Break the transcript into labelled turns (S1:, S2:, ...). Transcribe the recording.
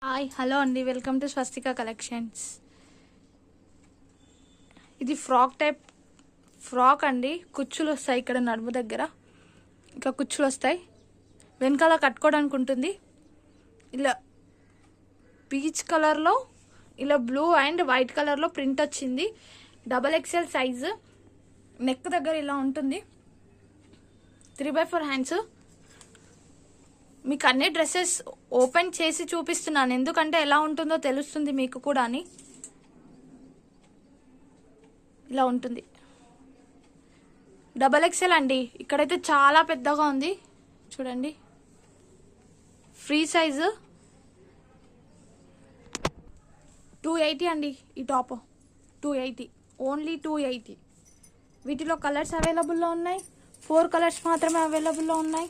S1: Hi hello అండి, welcome to స్వస్తిక collections. ఇది frock అండి. కుచ్చులు వస్తాయి ఇక్కడ నడుము దగ్గర, ఇంకా కుచ్చులు వస్తాయి. వెనకాల కట్టుకోవడానికి ఉంటుంది. ఇలా పీచ్ కలర్లో, ఇలా బ్లూ అండ్ వైట్ కలర్లో ప్రింట్ వచ్చింది. XXL size. నెక్ దగ్గర ఇలా ఉంటుంది. 3/4 హ్యాండ్స్. మీకు అన్ని డ్రెస్సెస్ ఓపెన్ చేసి చూపిస్తున్నాను, ఎందుకంటే ఎలా ఉంటుందో తెలుస్తుంది మీకు కూడా అని. ఇలా ఉంటుంది. XXL అండి. ఇక్కడైతే చాలా పెద్దగా ఉంది చూడండి. Free size. 280 అండి. ఈ టాప్ 280, ఓన్లీ 280. వీటిలో కలర్స్ అవైలబుల్లో ఉన్నాయి. 4 కలర్స్ మాత్రమే అవైలబుల్లో ఉన్నాయి.